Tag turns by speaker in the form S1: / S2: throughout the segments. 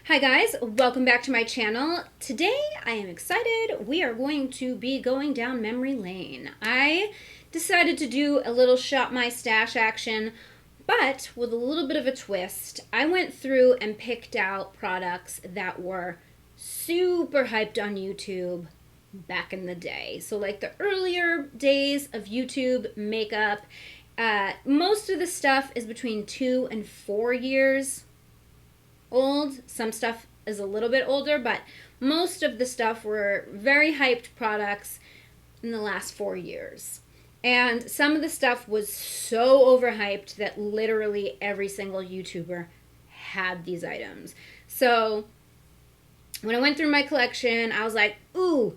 S1: Hi guys, welcome back to my channel. Today I am excited. We are going to be going down memory lane. I decided to do a little shop my stash action, but with a little bit of a twist. I went through and picked out products that were super hyped on YouTube back in the day. So like the earlier days of YouTube makeup. Most of the stuff is between 2 and 4 years old. Some stuff is a little bit older, but most of the stuff were very hyped products in the last 4 years. And some of the stuff was so overhyped that literally every single YouTuber had these items. So when I went through my collection, I was like, ooh,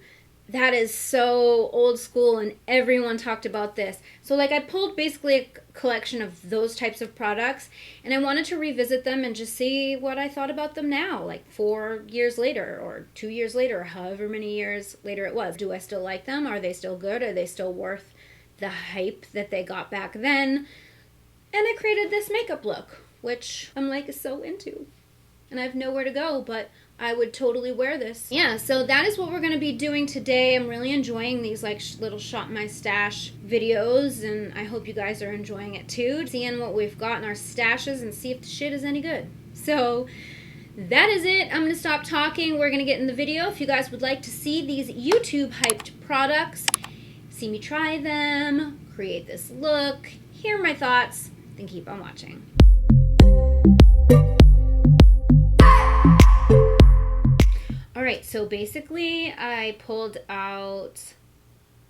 S1: that is so old school and everyone talked about this. So like I pulled basically a collection of those types of products and I wanted to revisit them and just see what I thought about them now, like 4 years later or 2 years later, or however many years later it was. Do I still like them? Are they still good? Are they still worth the hype that they got back then? And I created this makeup look, which I'm like so into. And I have nowhere to go, but I would totally wear this. Yeah, so that is what we're going to be doing today. I'm really enjoying these like little shop my stash videos, and I hope you guys are enjoying it too. Seeing what we've got in our stashes and see if the shit is any good. So that is it. I'm going to stop talking. We're going to get in the video. If you guys would like to see these YouTube hyped products, see me try them, create this look, hear my thoughts, then keep on watching. Alright, so basically I pulled out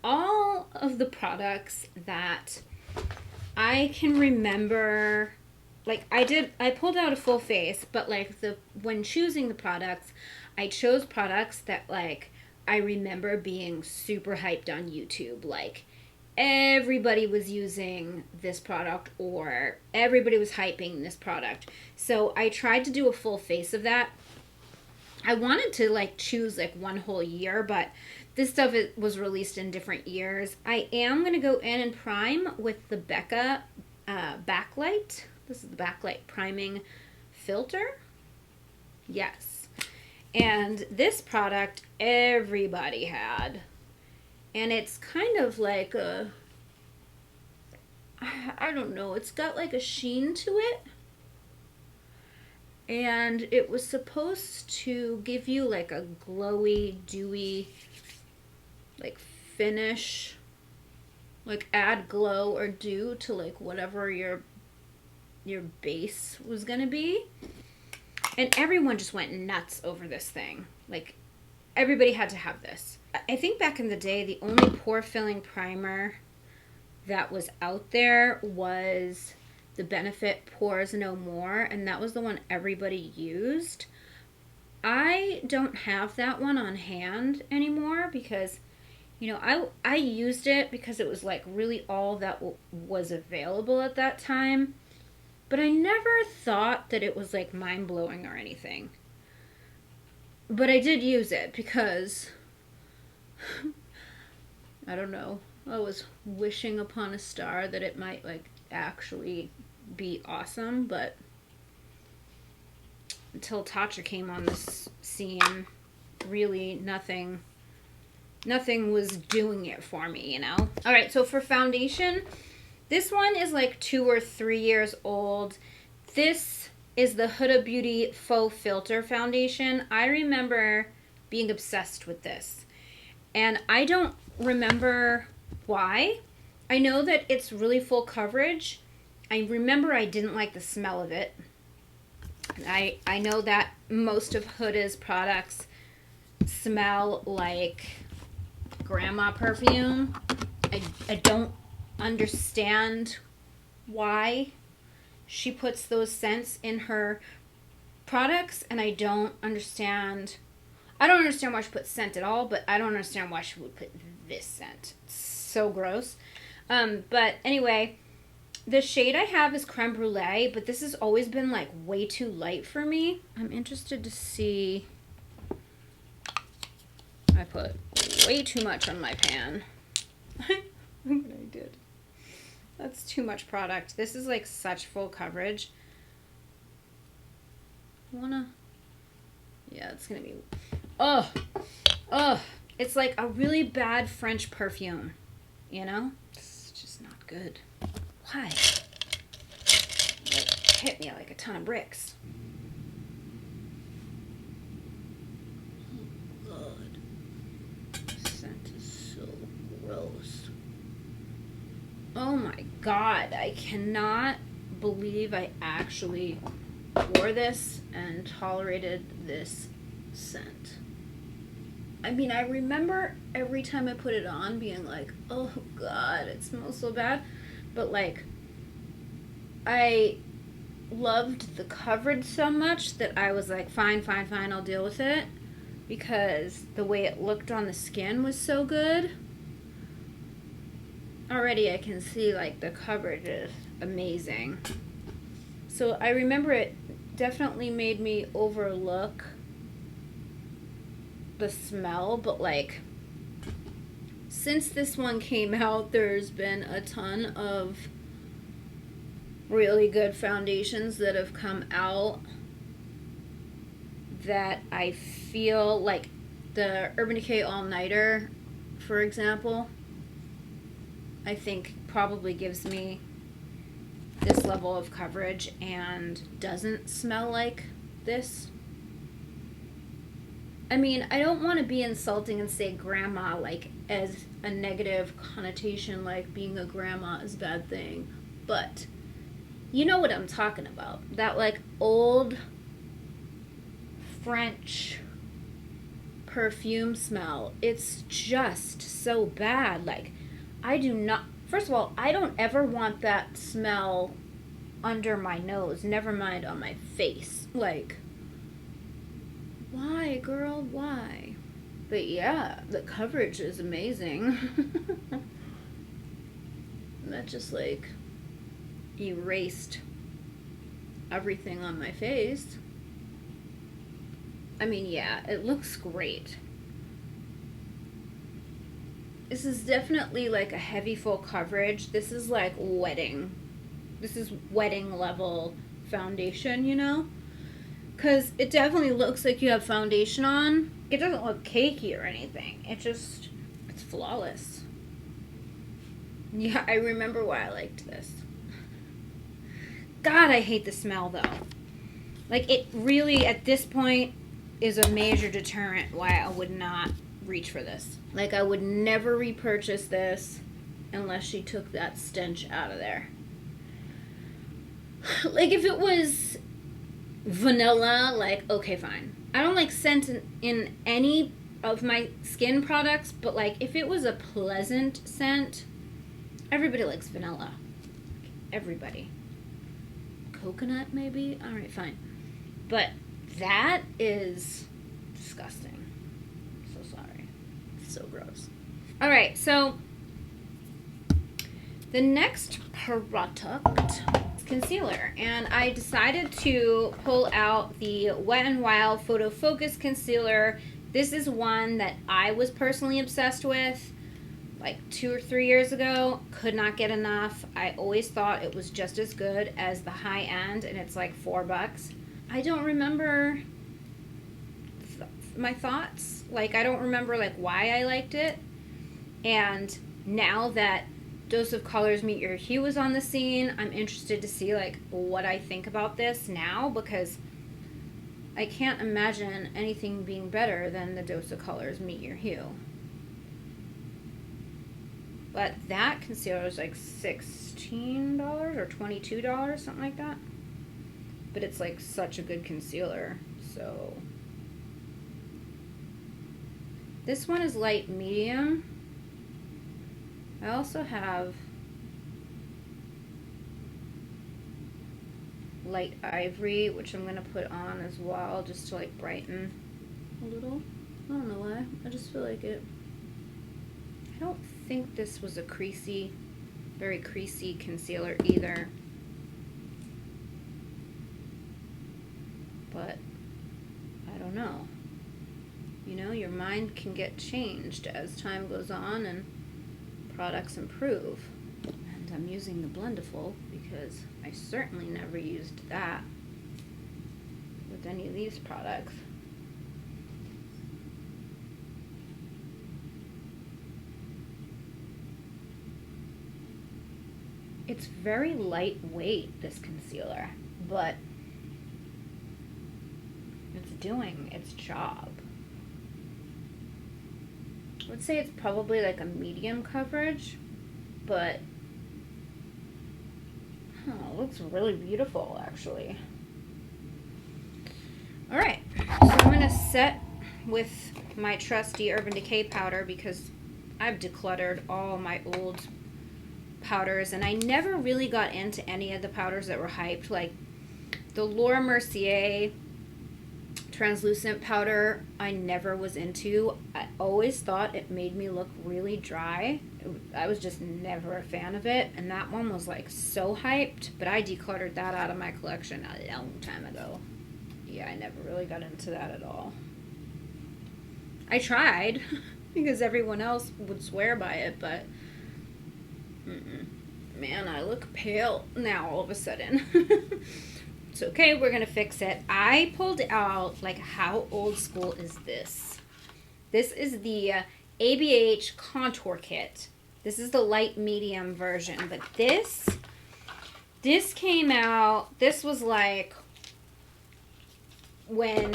S1: all of the products that I can remember. Like I pulled out a full face, but like when choosing the products, I chose products that like I remember being super hyped on YouTube. Like everybody was using this product or everybody was hyping this product. So I tried to do a full face of that. I wanted to like choose like one whole year, but this stuff was released in different years. I am going to go in and prime with the Becca Backlight. This is the Backlight priming filter. Yes. And this product everybody had. And it's kind of like a, I don't know, it's got like a sheen to it. And it was supposed to give you like a glowy, dewy, like finish, like add glow or dew to like whatever your base was gonna be. And everyone just went nuts over this thing. Like everybody had to have this. I think back in the day, the only pore filling primer that was out there was the Benefit Pores No More, and that was the one everybody used. I don't have that one on hand anymore because, you know, I used it because it was like really all that was available at that time, but I never thought that it was like mind-blowing or anything. But I did use it because, I don't know, I was wishing upon a star that it might like actually be awesome, but until Tatcha came on this scene, really nothing was doing it for me, you know? Alright, so for foundation, this one is like 2 or 3 years old. This is the Huda Beauty Faux Filter Foundation. I remember being obsessed with this, and I don't remember why. I know that it's really full coverage. I remember I didn't like the smell of it. I know that most of Huda's products smell like grandma perfume. I don't understand why she puts those scents in her products, and I don't understand why she puts scent at all, but I don't understand why she would put this scent. It's so gross. But anyway, the shade I have is Creme Brulee, but this has always been like way too light for me. I'm interested to see. I put way too much on my pan. Look what I did. That's too much product. This is like such full coverage. I wanna it's gonna be, oh, oh. It's like a really bad French perfume, you know? It's just not good. Why? It hit me like a ton of bricks. Oh, God. This scent is so gross. Oh my God. I cannot believe I actually wore this and tolerated this scent. I mean, I remember every time I put it on being like, oh God, it smells so bad. But like, I loved the coverage so much that I was like, fine, I'll deal with it. Because the way it looked on the skin was so good. Already I can see like the coverage is amazing. So I remember it definitely made me overlook the smell, but like since this one came out, there's been a ton of really good foundations that have come out that I feel like the Urban Decay All Nighter, for example, I think probably gives me this level of coverage and doesn't smell like this. I mean, I don't want to be insulting and say grandma like as a negative connotation, like being a grandma is a bad thing, but you know what I'm talking about. That like old French perfume smell. It's just so bad. Like, I do not, first of all, I don't ever want that smell under my nose, never mind on my face. Like, why, girl? Why? But yeah, the coverage is amazing. That just like erased everything on my face. I mean, yeah, it looks great. This is definitely like a heavy full coverage. This is like wedding. This is wedding level foundation, you know? Because it definitely looks like you have foundation on. It doesn't look cakey or anything. It just, it's flawless. Yeah, I remember why I liked this. God, I hate the smell though. Like, it really, at this point, is a major deterrent why I would not reach for this. Like, I would never repurchase this unless she took that stench out of there. Like, if it was vanilla, like, okay, fine. I don't like scent in any of my skin products, but like, if it was a pleasant scent, everybody likes vanilla. Everybody. Coconut, maybe? Alright, fine. But that is disgusting. I'm so sorry. It's so gross. Alright, so the next product is concealer. And I decided to pull out the Wet n Wild Photo Focus Concealer. This is one that I was personally obsessed with like 2 or 3 years ago. Could not get enough. I always thought it was just as good as the high end, and it's like $4. I don't remember my thoughts. Like, I don't remember like why I liked it. And now that Dose of Colors Meet Your Hue is on the scene, I'm interested to see like what I think about this now, because I can't imagine anything being better than the Dose of Colors Meet Your Hue. But that concealer is like $16 or $22, something like that. But it's like such a good concealer. So this one is light medium. I also have light ivory, which I'm gonna put on as well, just to like brighten a little. I don't know why. I just feel like it. I don't think this was a creasy, very creasy concealer either. But I don't know. You know, your mind can get changed as time goes on and products improve. And I'm using the Blendiful because I certainly never used that with any of these products. It's very lightweight, this concealer, but it's doing its job. I would say it's probably like a medium coverage, but oh, it looks really beautiful, actually. All right, so I'm gonna set with my trusty Urban Decay powder because I've decluttered all my old powders, and I never really got into any of the powders that were hyped, like the Laura Mercier translucent powder. I never was into. I always thought it made me look really dry. I was just never a fan of it, and that one was like so hyped, but I decluttered that out of my collection a long time ago. Yeah, I never really got into that at all. I tried because everyone else would swear by it, but man, I look pale now all of a sudden. It's okay, we're gonna fix it. I pulled out, like, how old school is this? This is the Abh Contour Kit. This is the light medium version, but this came out, this was like when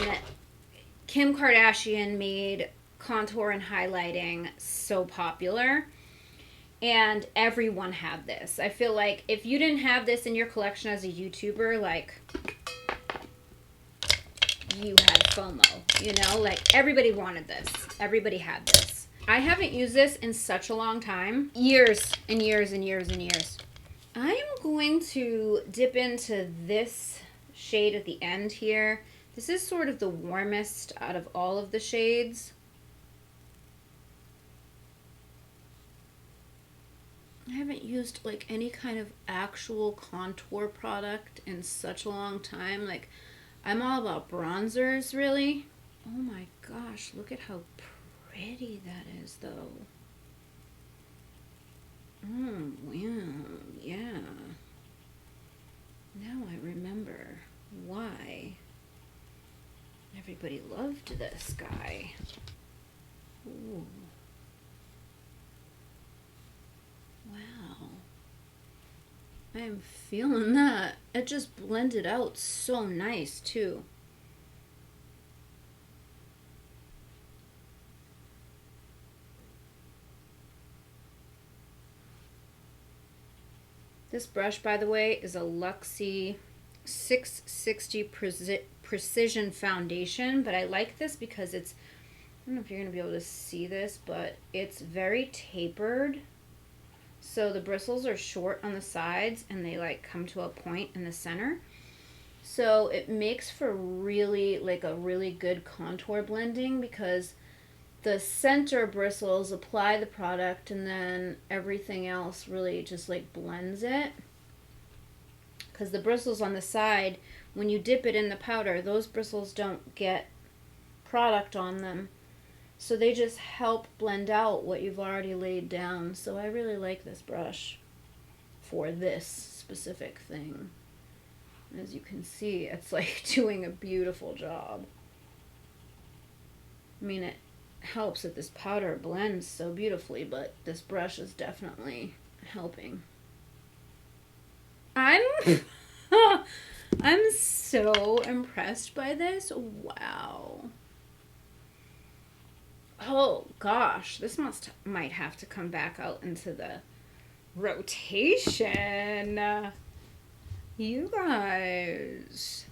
S1: Kim Kardashian made contour and highlighting so popular. And everyone had this. I feel like if you didn't have this in your collection as a YouTuber, like, you had FOMO, you know? Like, everybody wanted this. Everybody had this. I haven't used this in such a long time. Years and years and years and years. I am going to dip into this shade at the end here. This is sort of the warmest out of all of the shades. I haven't used like any kind of actual contour product in such a long time. Like, I'm all about bronzers, really. Oh my gosh, look at how pretty that is, though. Oh, yeah. Now I remember why everybody loved this guy. Ooh. Wow. I am feeling that. It just blended out so nice, too. This brush, by the way, is a Luxie 660 Precision Foundation, but I like this because it's, I don't know if you're going to be able to see this, but it's very tapered. So the bristles are short on the sides and they like come to a point in the center. So it makes for really like a really good contour blending because the center bristles apply the product and then everything else really just like blends it. Because the bristles on the side, when you dip it in the powder, those bristles don't get product on them. So they just help blend out what you've already laid down. So I really like this brush for this specific thing. As you can see, it's like doing a beautiful job. I mean, it helps that this powder blends so beautifully, but this brush is definitely helping. I'm so impressed by this. Wow. Oh gosh, this might have to come back out into the rotation. You guys,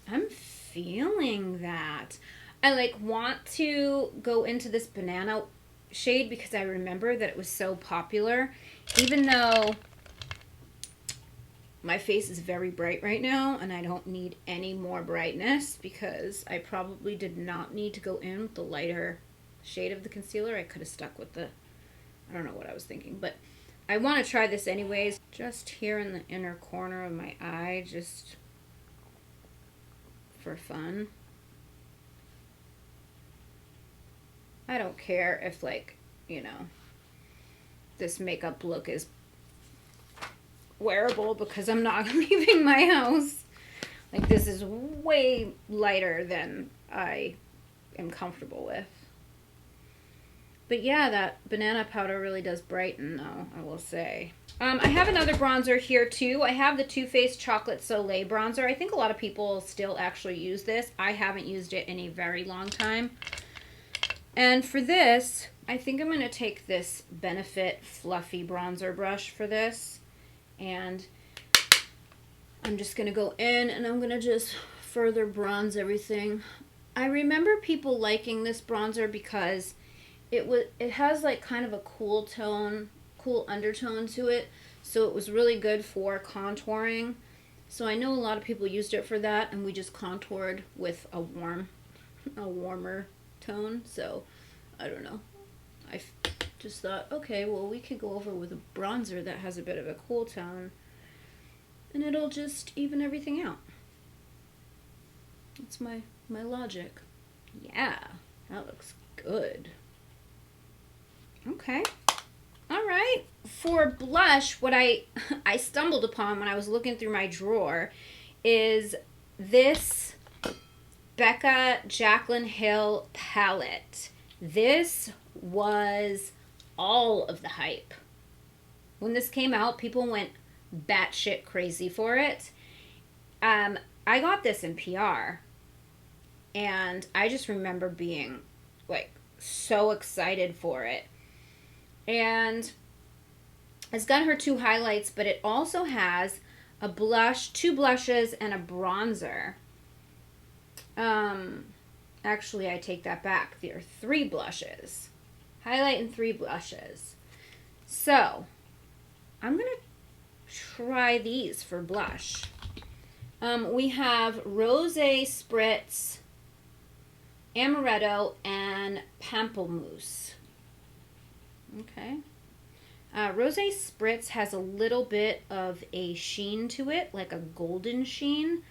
S1: I'm feeling that. I like want to go into this banana shade because I remember that it was so popular, even though my face is very bright right now and I don't need any more brightness because I probably did not need to go in with the lighter shade of the concealer. I could have stuck with the, I don't know what I was thinking, but I want to try this anyways. Just here in the inner corner of my eye, just for fun. I don't care if, like, you know, this makeup look is wearable because I'm not leaving my house. Like, this is way lighter than I am comfortable with. But yeah, that banana powder really does brighten, though, I will say. I have another bronzer here, too. I have the Too Faced Chocolate Soleil bronzer. I think a lot of people still actually use this. I haven't used it in a very long time. And for this, I think I'm going to take this Benefit Fluffy Bronzer brush for this. And I'm just going to go in and I'm going to just further bronze everything. I remember people liking this bronzer because it has like kind of a cool undertone to it, so it was really good for contouring. So I know a lot of people used it for that, and we just contoured with a warmer tone. So I don't know. I just thought, okay, well, we could go over with a bronzer that has a bit of a cool tone, and it'll just even everything out. That's my logic. Yeah, that looks good. Okay. All right. For blush, what I stumbled upon when I was looking through my drawer is this Becca Jaclyn Hill palette. This was all of the hype. When this came out, people went batshit crazy for it. I got this in PR, and I just remember being like so excited for it. And it's got her 2 highlights, but it also has a blush, 2 blushes, and a bronzer. Actually, I take that back. There are 3 blushes. Highlight and 3 blushes. So, I'm going to try these for blush. We have Rose Spritz, Amaretto, and Pamplemousse. Okay. Rose Spritz has a little bit of a sheen to it, like a golden sheen.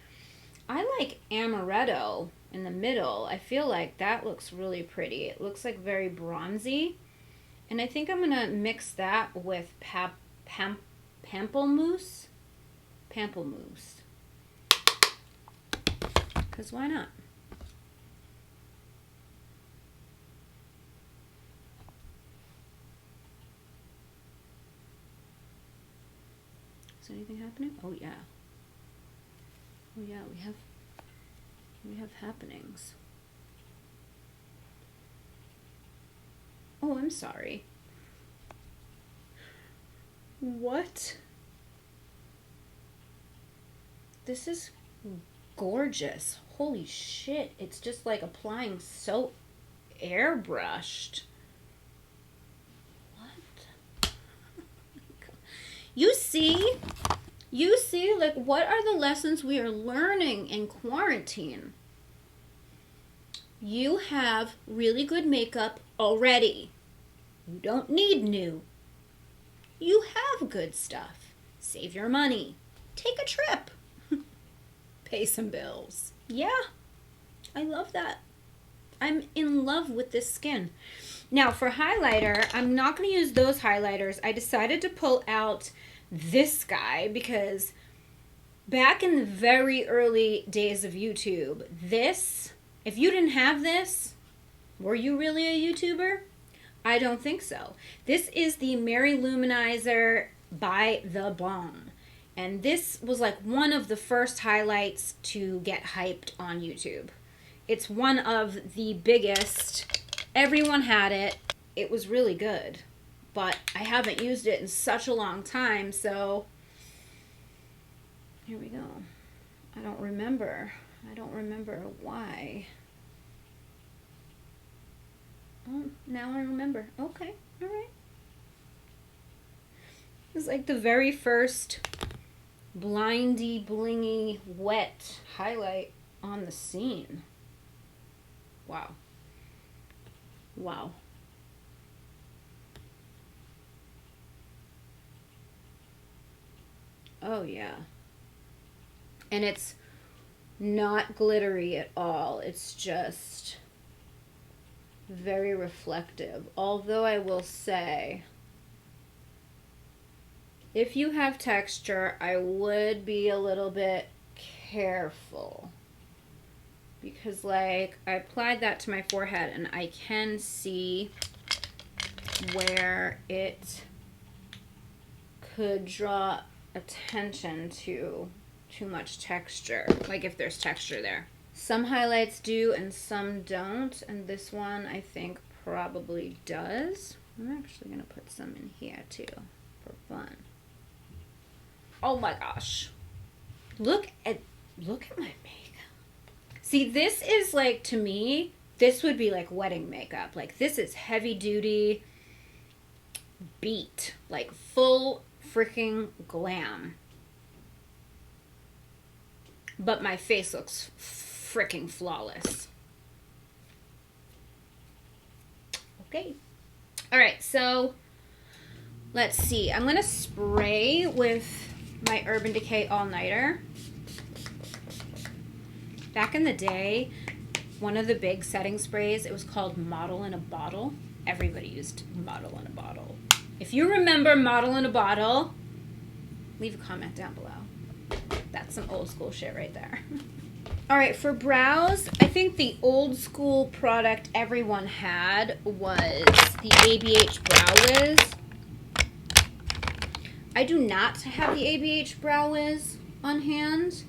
S1: I like Amaretto in the middle. I feel like that looks really pretty. It looks like very bronzy. And I think I'm going to mix that with Pamplemousse. Pamplemousse. Because why not? Is anything happening? Oh yeah. Oh yeah, we have happenings. Oh, I'm sorry. What? This is gorgeous. Holy shit. It's just like applying so airbrushed. You see, like, what are the lessons we are learning in quarantine? You have really good makeup already. You don't need new. You have good stuff. Save your money. Take a trip. Pay some bills. Yeah, I love that. I'm in love with this skin. Now, for highlighter, I'm not going to use those highlighters. I decided to pull out this guy because back in the very early days of YouTube, if you didn't have this, were you really a YouTuber? I don't think so. This is the Mary Luminizer by The Balm. And this was like one of the first highlights to get hyped on YouTube. It's one of the biggest. Everyone had it. It was really good. But I haven't used it in such a long time, so here we go. I don't remember why. Oh, now I remember. Okay, all right. It's like the very first blindy, blingy, wet highlight on the scene. Wow. Wow. Oh, yeah. And it's not glittery at all. It's just very reflective. Although I will say, if you have texture, I would be a little bit careful. Because, like, I applied that to my forehead and I can see where it could draw attention to too much texture, like if there's texture there. Some highlights do and some don't, and this one I think probably does. I'm actually gonna put some in here too for fun. Oh my gosh. Look at my makeup. See, this is like, to me, this would be like wedding makeup. Like, this is heavy duty beat, like full freaking glam. But my face looks freaking flawless. Okay. All right, so let's see. I'm gonna spray with my Urban Decay All Nighter. Back in the day, one of the big setting sprays, it was called Model in a Bottle. Everybody used Model in a Bottle. If you remember Model in a Bottle, leave a comment down below. That's some old school shit right there. All right, for brows, I think the old school product everyone had was the ABH Brow Wiz. I do not have the ABH Brow Wiz on hand.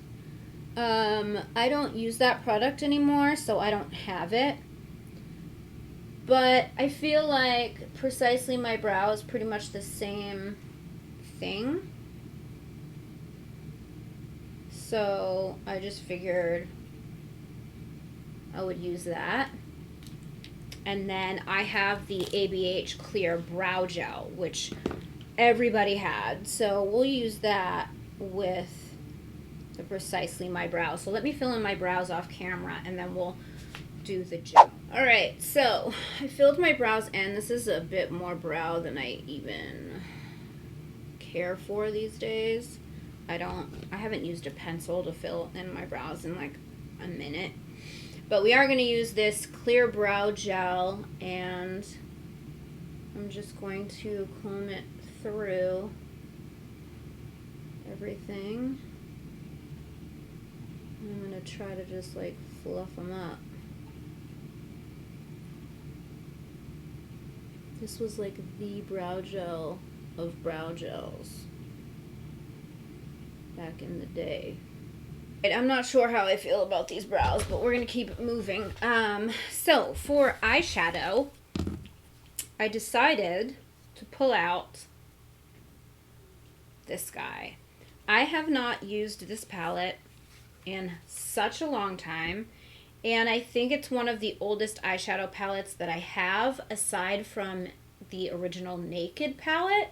S1: I don't use that product anymore, so I don't have it. But I feel like Precisely My Brow is pretty much the same thing. So I just figured I would use that. And then I have the ABH Clear Brow Gel, which everybody had. So we'll use that with the Precisely My Brow. So let me fill in my brows off camera and then we'll do the gel. Alright, so I filled my brows in. This is a bit more brow than I even care for these days. I haven't used a pencil to fill in my brows in like a minute. But we are going to use this clear brow gel, and I'm just going to comb it through everything. I'm going to try to just like fluff them up. This was like the brow gel of brow gels back in the day. I'm not sure how I feel about these brows, but we're going to keep it moving. So for eyeshadow, I decided to pull out this guy. I have not used this palette in such a long time, and I think it's one of the oldest eyeshadow palettes that I have, aside from the original Naked palette.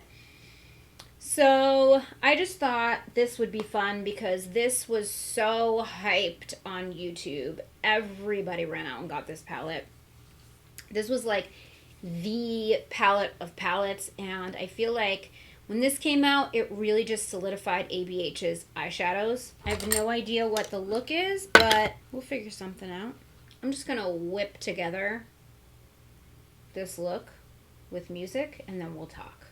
S1: So I just thought this would be fun because this was so hyped on YouTube. Everybody ran out and got this palette. This was like the palette of palettes, and I feel like when this came out, it really just solidified ABH's eyeshadows. I have no idea what the look is, but we'll figure something out. I'm just gonna whip together this look with music, and then we'll talk.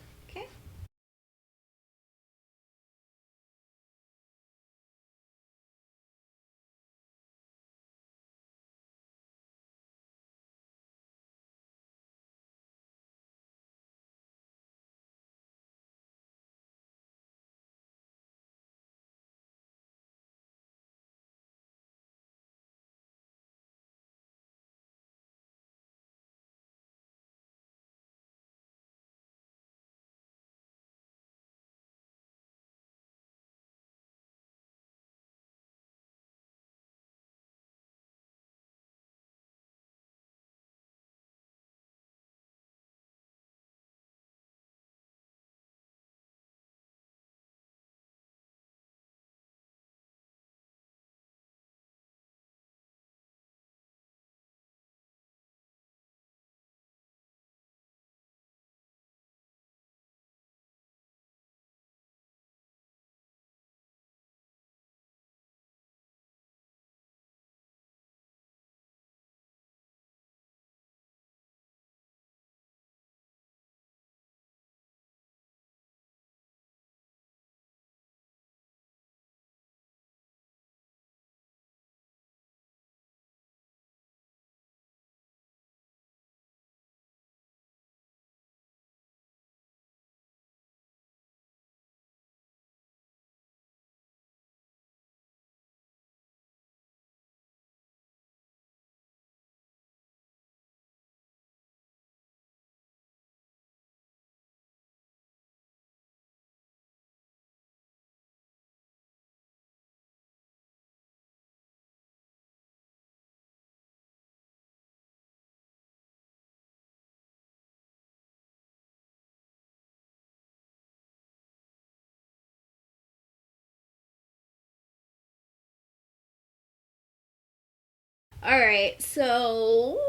S1: Alright, so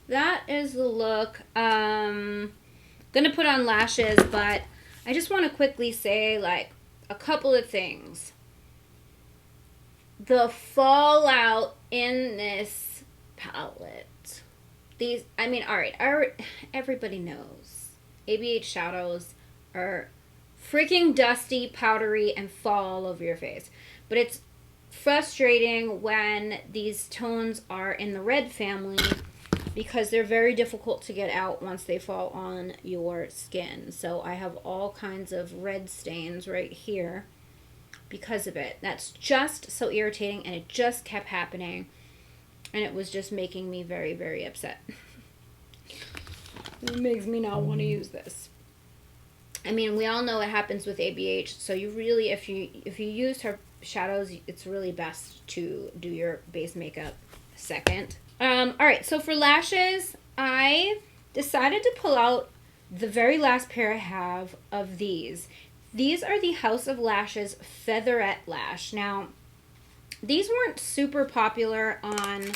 S1: that is the look. Gonna put on lashes, but I just want to quickly say, like, a couple of things. The fallout in this palette. These, I mean, alright, everybody knows ABH shadows are freaking dusty, powdery, and fall all over your face. But it's frustrating when these tones are in the red family because they're very difficult to get out once they fall on your skin. So I have all kinds of red stains right here because of it. That's just so irritating, and it just kept happening, and it was just making me very, very upset. It makes me not want to use this. I mean, we all know what happens with ABH, so you really, if you use her shadows, it's really best to do your base makeup second. Alright, so for lashes, I decided to pull out the very last pair I have of these. These are the House of Lashes Featherette Lash. Now, these weren't super popular on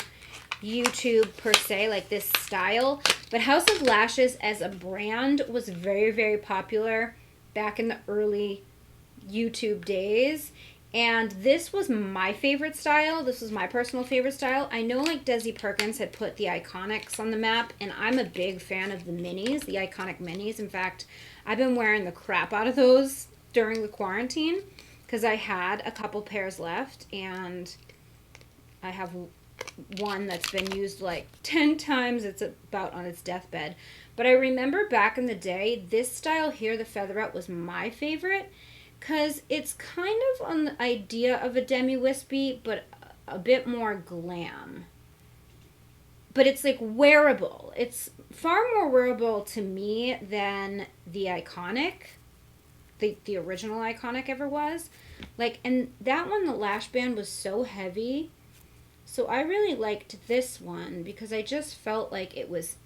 S1: YouTube per se, like this style, but House of Lashes as a brand was very, very popular back in the early YouTube days. And this was my favorite style. This was my personal favorite style. I know, like, Desi Perkins had put the Iconics on the map, and I'm a big fan of the minis, the Iconic minis. In fact, I've been wearing the crap out of those during the quarantine because I had a couple pairs left, and I have one that's been used like 10 times. It's about on its deathbed. But I remember back in the day, this style here, the Featherette, was my favorite because it's kind of on the idea of a demi-wispy, but a bit more glam. But it's like wearable. It's far more wearable to me than the Iconic, the original Iconic ever was. Like, and that one, the lash band was so heavy. So I really liked this one because I just felt like it was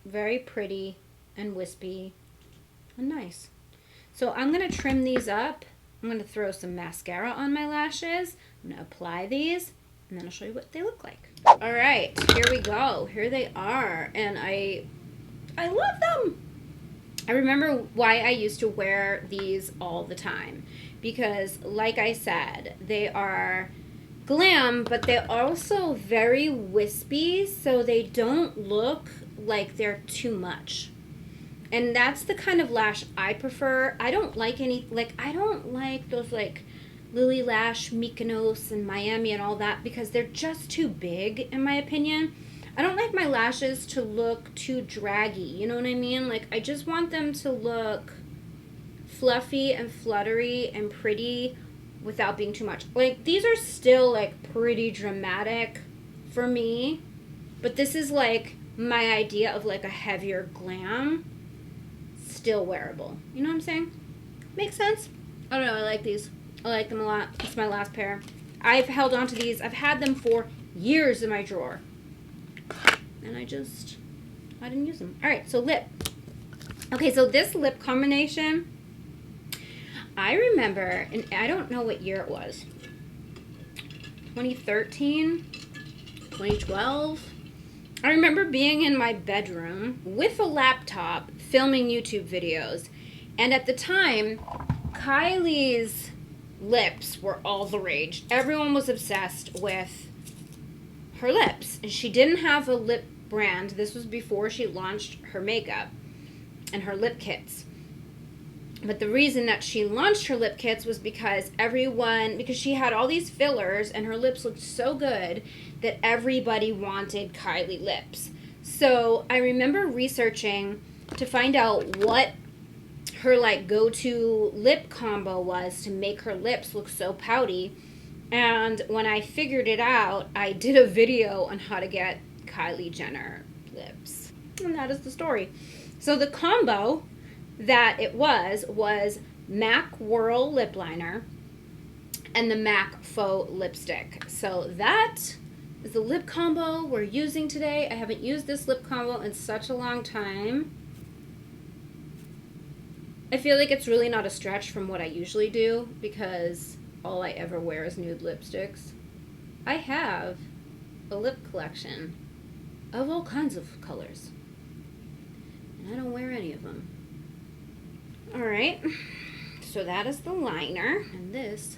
S1: very pretty and wispy and nice. So I'm going to trim these up. I'm going to throw some mascara on my lashes. I'm going to apply these, and then I'll show you what they look like. All right, here we go. Here they are, and I love them. I remember why I used to wear these all the time because, like I said, they are glam, but they're also very wispy, so they don't look like they're too much. And that's the kind of lash I prefer. I don't like I don't like those, like, Lily Lash, Mykonos, and Miami and all that because they're just too big, in my opinion. I don't like my lashes to look too draggy, you know what I mean? Like, I just want them to look fluffy and fluttery and pretty without being too much. Like, these are still, like, pretty dramatic for me, but this is, like, my idea of, like, a heavier glam, still wearable. You know what I'm saying? Makes sense? I don't know, I like these. I like them a lot. It's my last pair. I've held on to these. I've had them for years in my drawer. And I didn't use them. Alright, so lip. Okay, so this lip combination, I remember, and I don't know what year it was, 2013, 2012. I remember being in my bedroom with a laptop filming YouTube videos, and at the time, Kylie's lips were all the rage. Everyone was obsessed with her lips, and she didn't have a lip brand. This was before she launched her makeup and her lip kits. But the reason that she launched her lip kits was because she had all these fillers and her lips looked so good that everybody wanted Kylie lips. So I remember researching to find out what her, like, go-to lip combo was to make her lips look so pouty. And when I figured it out, I did a video on how to get Kylie Jenner lips. And that is the story. So the combo that it was MAC Whirl lip liner and the MAC Faux lipstick. So that is the lip combo we're using today. I haven't used this lip combo in such a long time. I feel like it's really not a stretch from what I usually do because all I ever wear is nude lipsticks. I have a lip collection of all kinds of colors. And I don't wear any of them. Alright, so that is the liner. And this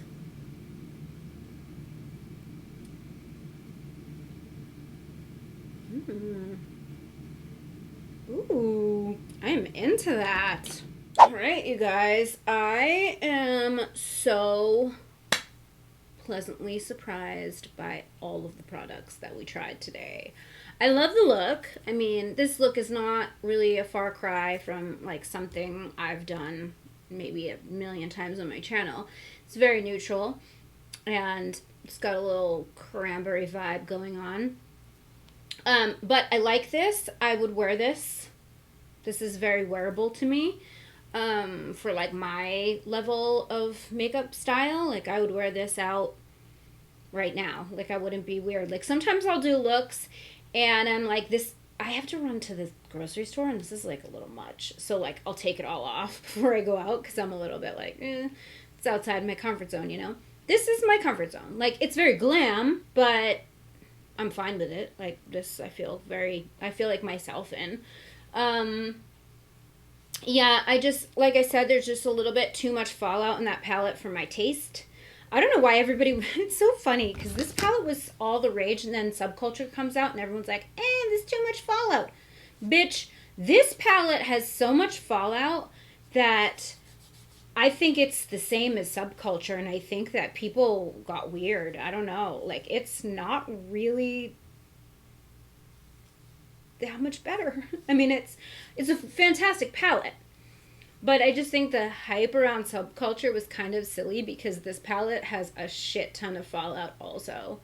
S1: ooh, I'm into that. Alright, you guys, I am so pleasantly surprised by all of the products that we tried today. I love the look. I mean, this look is not really a far cry from like something I've done maybe a million times on my channel. It's very neutral and it's got a little cranberry vibe going on. But I like this. I would wear this. This is very wearable to me. For like my level of makeup style, like I would wear this out right now. Like I wouldn't be weird. Like sometimes I'll do looks and I'm like, this, I have to run to the grocery store and this is like a little much. So like I'll take it all off before I go out because I'm a little bit like, it's outside my comfort zone, you know? This is my comfort zone. Like it's very glam, but I'm fine with it. Like this, I feel like myself in. Yeah, I just, like I said, there's just a little bit too much fallout in that palette for my taste. I don't know why everybody, it's so funny, because this palette was all the rage, and then Subculture comes out, and everyone's like, there's too much fallout. Bitch, this palette has so much fallout that I think it's the same as Subculture, and I think that people got weird. I don't know. Like, it's not really that much better. I mean, it's a fantastic palette. But I just think the hype around Subculture was kind of silly because this palette has a shit ton of fallout also.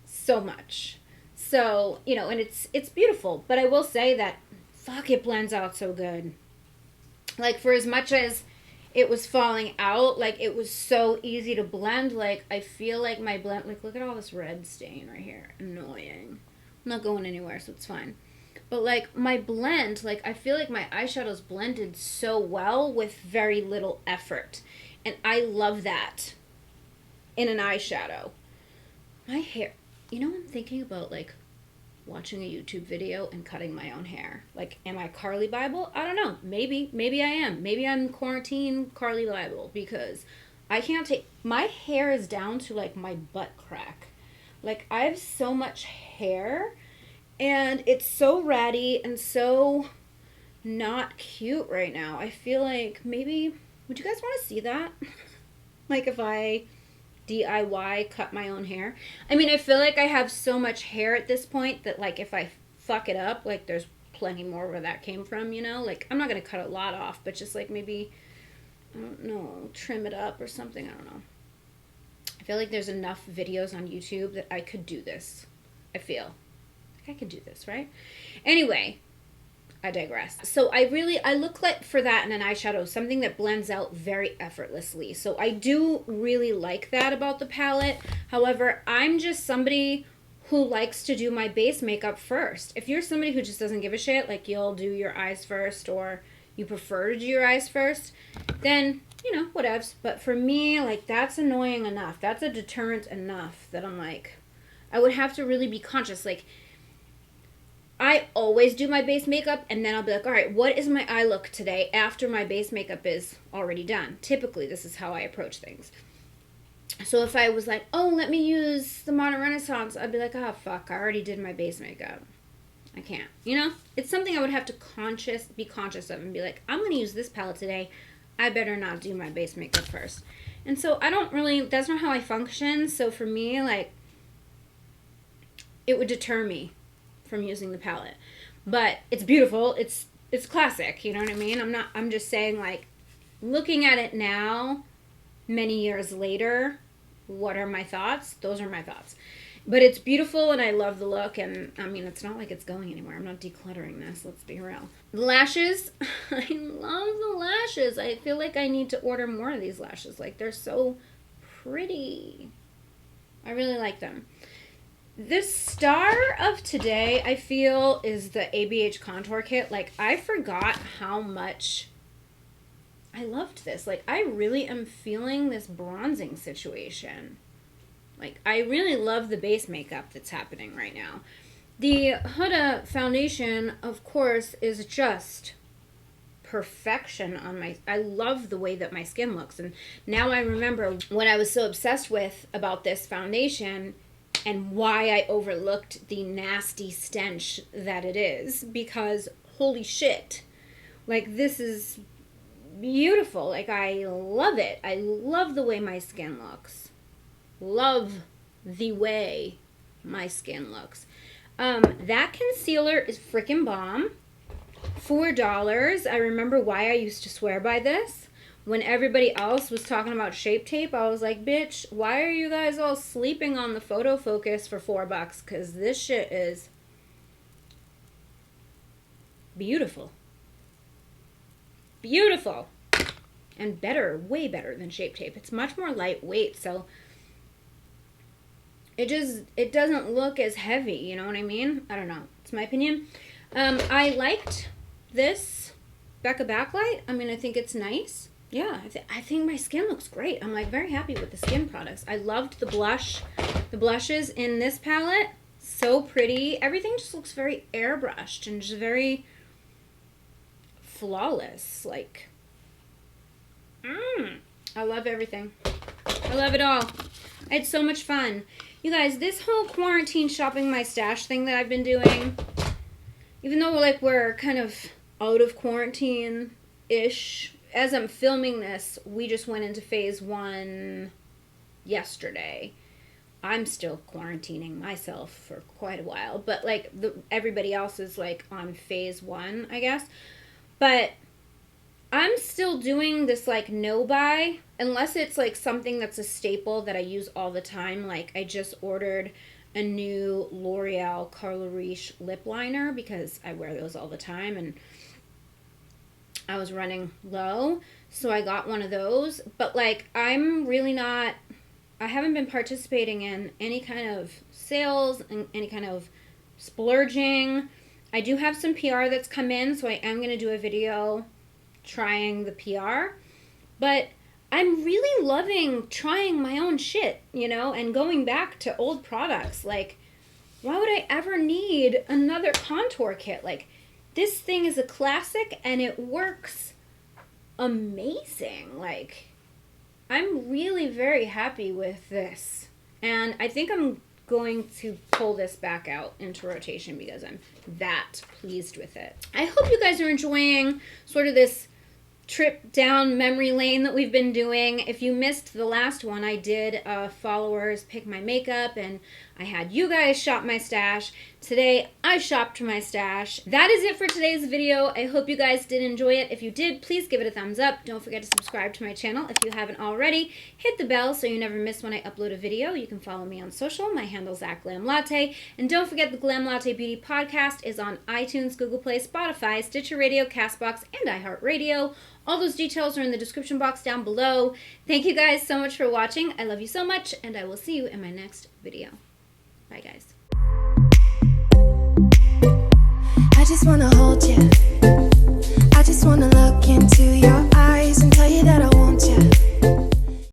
S1: So much. So, you know, and it's beautiful. But I will say that, fuck, it blends out so good. Like, for as much as it was falling out, like, it was so easy to blend. Like, I feel like my blend, like, look at all this red stain right here. Annoying. I'm not going anywhere, so it's fine. But, like, my blend, like, I feel like my eyeshadows blended so well with very little effort. And I love that in an eyeshadow. My hair, you know, I'm thinking about, like, watching a YouTube video and cutting my own hair. Like, am I Carly Bible? I don't know. Maybe I am. Maybe I'm quarantine Carly Bible because I can't take, my hair is down to, like, my butt crack. Like, I have so much hair. And it's so ratty and so not cute right now. I feel like maybe, would you guys want to see that? Like if I DIY cut my own hair? I mean, I feel like I have so much hair at this point that like if I fuck it up, like there's plenty more where that came from, you know? Like I'm not going to cut a lot off, but just like maybe, I don't know, trim it up or something. I don't know. I feel like there's enough videos on YouTube that I could do this. I feel. I could do this, right? Anyway, I digress. So I look like for that in an eyeshadow, something that blends out very effortlessly. So I do really like that about the palette. However, I'm just somebody who likes to do my base makeup first. If you're somebody who just doesn't give a shit, like you'll do your eyes first or you prefer to do your eyes first, then, you know, whatevs. But for me, like that's annoying enough. That's a deterrent enough that I'm like, I would have to really be conscious. Like, I always do my base makeup and then I'll be like, all right, what is my eye look today after my base makeup is already done? Typically, this is how I approach things. So if I was like, oh, let me use the Modern Renaissance, I'd be like, oh, fuck, I already did my base makeup. I can't, you know? It's something I would have to be conscious of and be like, I'm going to use this palette today. I better not do my base makeup first. And so I don't really, that's not how I function. So for me, like, it would deter me from using the palette. But it's beautiful. It's classic, you know what I mean? I'm just saying, like, looking at it now, many years later, what are my thoughts? Those are my thoughts. But it's beautiful and I love the look, and I mean, it's not like it's going anywhere. I'm not decluttering this, let's be real. The lashes, I love the lashes. I feel like I need to order more of these lashes. Like, they're so pretty. I really like them. The star of today, I feel, is the Abh Contour Kit. Like, I forgot how much I loved this. Like, I really am feeling this bronzing situation. Like, I really love the base makeup that's happening right now. The Hooda foundation, of course, is just perfection on my... I love the way that my skin looks. And now I remember what I was so obsessed with about this foundation and why I overlooked the nasty stench that it is. Because, holy shit. Like, this is beautiful. Like, I love it. I love the way my skin looks. Love the way my skin looks. That concealer is freaking bomb. $4. I remember why I used to swear by this. When everybody else was talking about Shape Tape, I was like, bitch, why are you guys all sleeping on the photo focus for $4? Because this shit is beautiful. Beautiful. And better, way better than Shape Tape. It's much more lightweight, so it doesn't look as heavy, you know what I mean? I don't know. It's my opinion. I liked this Becca Backlight. I mean, I think it's nice. Yeah, I think my skin looks great. I'm like very happy with the skin products. I loved the blush. The blushes in this palette, so pretty. Everything just looks very airbrushed and just very flawless. Like, I love everything. I love it all. I had so much fun. You guys, this whole quarantine shopping my stash thing that I've been doing, even though like we're kind of out of quarantine-ish, as I'm filming this, we just went into phase 1 yesterday. I'm still quarantining myself for quite a while, but like everybody else is like on phase 1, I guess. But I'm still doing this like no buy, unless it's like something that's a staple that I use all the time. Like I just ordered a new L'Oreal Carla Riche lip liner because I wear those all the time and I was running low, so I got one of those. But like I'm really not, I haven't been participating in any kind of sales and any kind of splurging. I do have some PR that's come in, so I am going to do a video trying the PR, but I'm really loving trying my own shit, you know, and going back to old products. Like, why would I ever need another contour kit? Like, this thing is a classic and it works amazing. Like, I'm really very happy with this, and I think I'm going to pull this back out into rotation because I'm that pleased with it. I hope you guys are enjoying sort of this trip down memory lane that we've been doing. If you missed the last one, I did followers pick my makeup and I had you guys shop my stash. Today I shopped my stash. That is it for today's video. I hope you guys did enjoy it. If you did, please give it a thumbs up. Don't forget to subscribe to my channel if you haven't already. Hit the bell so you never miss when I upload a video. You can follow me on social. My handle's @GlamLatte. And don't forget the Glam Latte Beauty podcast is on iTunes, Google Play, Spotify, Stitcher Radio, CastBox, and iHeartRadio. All those details are in the description box down below. Thank you guys so much for watching. I love you so much, and I will see you in my next video. Bye, guys.
S2: I just wanna hold you.